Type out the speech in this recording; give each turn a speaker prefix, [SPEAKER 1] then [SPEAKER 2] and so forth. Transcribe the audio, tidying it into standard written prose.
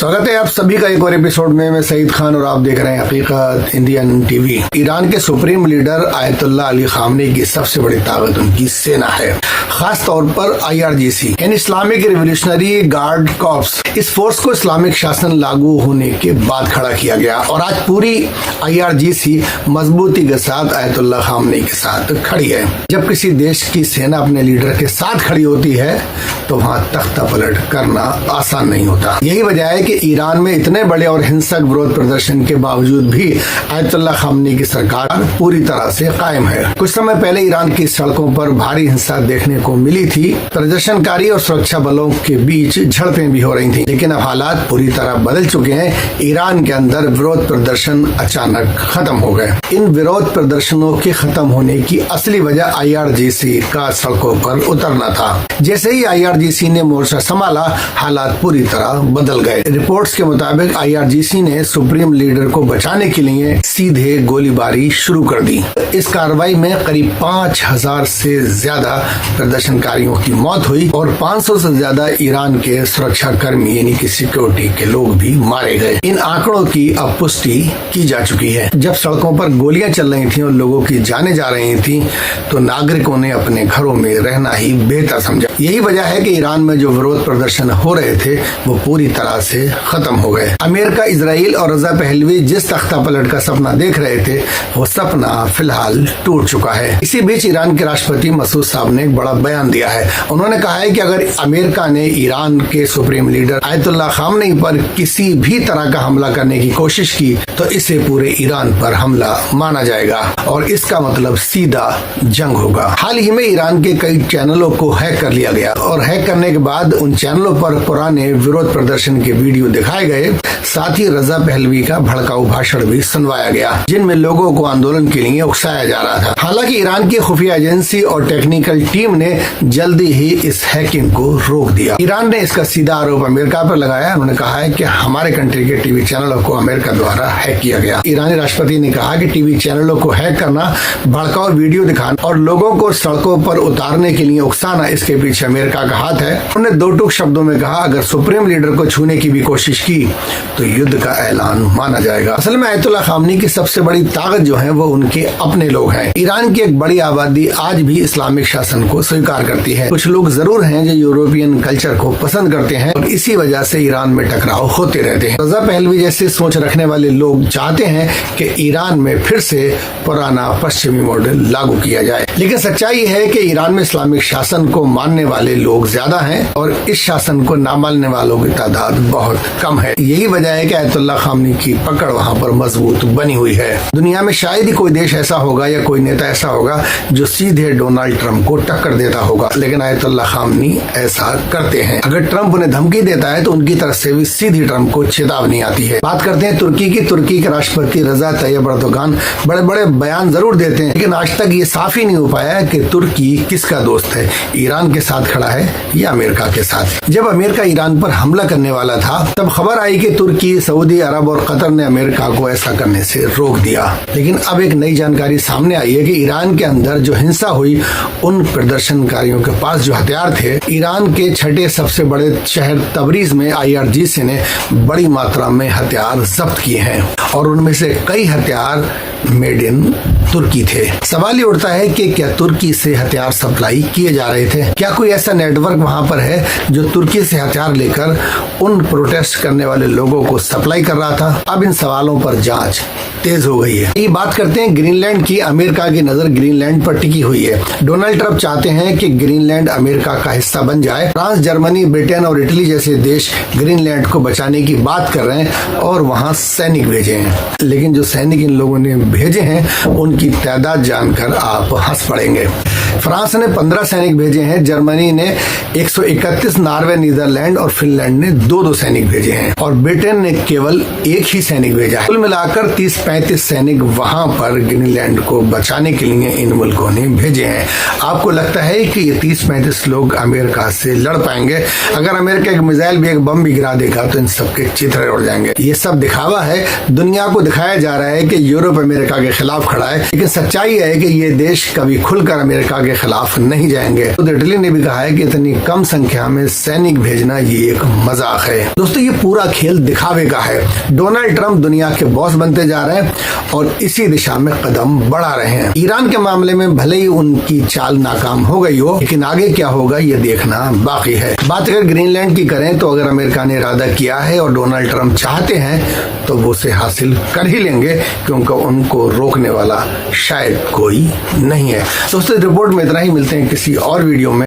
[SPEAKER 1] स्वागत है आप सभी का एक और एपिसोड में। मैं सईद खान और आप देख रहे हैं हकीकत इंडियन टीवी। ईरान के सुप्रीम लीडर आयतुल्लाह अली खामनी की सबसे बड़ी ताकत उनकी सेना है, खास तौर पर IRGC यानी इस्लामिक रिवोल्यूशनरी गार्ड कॉर्प्स। इस फोर्स को इस्लामिक शासन लागू होने के बाद खड़ा किया गया और आज पूरी IRGC मजबूती के साथ आयतुल्लाह खामनी के साथ खड़ी है। जब किसी देश की सेना अपने लीडर के साथ खड़ी होती है तो वहाँ तख्ता पलट करना आसान नहीं होता। यही वजह है कि ईरान में इतने बड़े और हिंसक विरोध प्रदर्शन के बावजूद भी आयतुल्लाह खामनी की सरकार पूरी तरह से कायम है। कुछ समय पहले ईरान की सड़कों पर भारी हिंसा देखने को मिली थी। प्रदर्शनकारी और सुरक्षा बलों के बीच झड़पें भी हो रही थी, लेकिन अब हालात पूरी तरह बदल चुके हैं। ईरान के अंदर विरोध प्रदर्शन अचानक खत्म हो गए। इन विरोध प्रदर्शनों के खत्म होने की असली वजह IRGC का सड़कों पर उतरना था। जैसे ही IRGC ने मोर्चा संभाला, हालात पूरी तरह बदल गए। रिपोर्ट्स के मुताबिक IRGC ने सुप्रीम लीडर को बचाने के लिए सीधे गोलीबारी शुरू कर दी। इस कार्रवाई में करीब 5000 से ज्यादा प्रदर्शनकारियों की मौत हुई और 500 से ज्यादा ईरान के सुरक्षा कर्मी यानी कि सिक्योरिटी के लोग भी मारे गए। इन आंकड़ों की अब पुष्टि की जा चुकी है। जब सड़कों पर गोलियां चल रही थी और लोगों की जानें जा रही थी तो नागरिकों ने अपने घरों में रहना ही बेहतर समझा। यही वजह है कि ईरान में जो विरोध प्रदर्शन हो रहे थे वो पूरी तरह से खत्म हो गए। अमेरिका, इजराइल और रजा पहलवी जिस तख्ता पलट का सपना देख रहे थे वो सपना फिलहाल टूट चुका है। इसी बीच ईरान के राष्ट्रपति मसूद साहब ने एक बड़ा बयान दिया है। उन्होंने कहा है कि अगर अमेरिका ने ईरान के सुप्रीम लीडर आयतुल्लाह खामनी पर किसी भी तरह का हमला करने की कोशिश की तो इसे पूरे ईरान पर हमला माना जाएगा और इसका मतलब सीधा जंग होगा। हाल ही में ईरान के कई चैनलों को हैक कर लिया गया और हैक करने के बाद उन चैनलों पर पुराने विरोध प्रदर्शन के वीडियो दिखाए गए। साथ ही रजा पहलवी का भड़काऊ भाषण भी सुनवाया गया जिनमें लोगों को आंदोलन के लिए उकसाया जा रहा था। हालांकि ईरान की खुफिया एजेंसी और टेक्निकल टीम ने जल्दी ही इस हैकिंग को रोक दिया। ईरान ने इसका सीधा आरोप अमेरिका पर लगाया। उन्होंने कहा है कि हमारे कंट्री के टीवी चैनलों को अमेरिका द्वारा हैक किया गया। ईरानी राष्ट्रपति ने कहा कि टीवी चैनलों को हैक करना, भड़काऊ वीडियो दिखाना और लोगों को सड़कों पर उतारने के लिए उकसाना, इसके पीछे अमेरिका का हाथ है। उन्होंने दो टूक शब्दों में कहा, अगर सुप्रीम लीडर को छूने की भी कोशिश की तो युद्ध का ऐलान माना जाएगा। असल में आयतुल्लाह खामनी की सबसे बड़ी ताकत जो है वो उनके अपने लोग हैं। ईरान की एक बड़ी आबादी आज भी इस्लामिक शासन को स्वीकार करती है। कुछ लोग जरूर हैं जो यूरोपियन कल्चर को पसंद करते हैं और इसी वजह से ईरान में टकराव होते रहते हैं। रजा पहलवी जैसे सोच रखने वाले लोग चाहते हैं कि ईरान में फिर से पुराना पश्चिमी मॉडल लागू किया जाए, लेकिन सच्चाई है कि ईरान में इस्लामिक शासन को मानने वाले लोग ज्यादा हैं और इस शासन को न मानने वालों की तादाद बहुत कम है। यही वजह है कि आयतुल्लाह खामनी की पकड़ वहाँ पर मजबूत बनी हुई है। दुनिया में शायद ही कोई देश ऐसा होगा या कोई नेता ऐसा होगा जो सीधे डोनाल्ड ट्रंप को टक्कर देता होगा, लेकिन आयतुल्लाह खामनी ऐसा करते हैं। अगर ट्रंप उन्हें धमकी देता है तो उनकी तरफ से भी सीधी ट्रंप को चेतावनी आती है। बात करते हैं तुर्की की। तुर्की के राष्ट्रपति रजा तैयब अर्दोगान बड़े बड़े बयान जरूर देते हैं, लेकिन आज तक ये साफ ही नहीं हो पाया कि तुर्की किसका दोस्त है, ईरान के साथ खड़ा है या अमेरिका के साथ। जब अमेरिका ईरान पर हमला करने वाला था तब खबर आई कि तुर्की, सऊदी अरब और कतर ने अमेरिका को ऐसा करने से रोक दिया। लेकिन अब एक नई जानकारी सामने आई है कि ईरान के अंदर जो हिंसा हुई उन प्रदर्शनकारियों के पास जो हथियार थे, ईरान के छठे सबसे बड़े शहर तबरीज में IRGC ने बड़ी मात्रा में हथियार जब्त किए हैं और उनमें से कई हथियार मेड इन तुर्की थे। सवाल ये उठता है कि क्या तुर्की से हथियार सप्लाई किए जा रहे थे? क्या कोई ऐसा नेटवर्क वहां पर है जो तुर्की से हथियार लेकर उन प्रोटेस्ट करने वाले लोगों को सप्लाई कर रहा था? अब इन सवालों पर जांच तेज हो गई है। ये बात करते हैं ग्रीनलैंड की। अमेरिका की नजर ग्रीनलैंड पर टिकी हुई है। डोनाल्ड ट्रंप चाहते हैं कि ग्रीनलैंड अमेरिका का हिस्सा बन जाए। फ्रांस, जर्मनी, ब्रिटेन और इटली जैसे देश ग्रीनलैंड को बचाने की बात कर रहे हैं और वहां सैनिक भेजे हैं, लेकिन जो सैनिक इन लोगों ने भेजे हैं उनकी तादाद जानकर आप हंस पड़ेंगे। फ्रांस ने 15 सैनिक भेजे हैं, जर्मनी ने 131, नॉर्वे, नीदरलैंड और फिनलैंड ने 2-2 सैनिक भेजे हैं और ब्रिटेन ने केवल एक ही सैनिक भेजा है। कुल मिलाकर 30-35 सैनिक वहां पर ग्रीनलैंड को बचाने के लिए इन मुल्कों ने भेजे हैं। आपको लगता है कि ये 30-35 लोग अमेरिका से लड़ पाएंगे? अगर अमेरिका एक मिसाइल भी, एक बम भी गिरा देगा तो इन सबके चित्रे उड़ जाएंगे। ये सब दिखावा है। दुनिया को दिखाया जा रहा है कि यूरोप अमेरिका के खिलाफ खड़ा है, लेकिन सच्चाई है कि ये देश कभी खुलकर अमेरिका के खिलाफ नहीं जाएंगे। तो इटली ने भी कहा है कि इतनी कम संख्या में सैनिक भेजना ये एक मजाक है। दोस्तों, ये पूरा खेल दिखावे का है। डोनाल्ड ट्रंप दुनिया के बॉस बनते जा रहे हैं और इसी दिशा में कदम बढ़ा रहे हैं। ईरान के मामले में भले ही उनकी चाल नाकाम हो गई हो, लेकिन आगे क्या होगा ये देखना बाकी है। बात अगर ग्रीनलैंड की करें तो अगर अमेरिका ने इरादा किया है और डोनाल्ड ट्रंप चाहते हैं तो वो उसे हासिल कर ही लेंगे, क्योंकि उनको रोकने वाला शायद कोई नहीं है। दोस्तों, रिपोर्ट में इतना ही। मिलते हैं किसी और वीडियो में।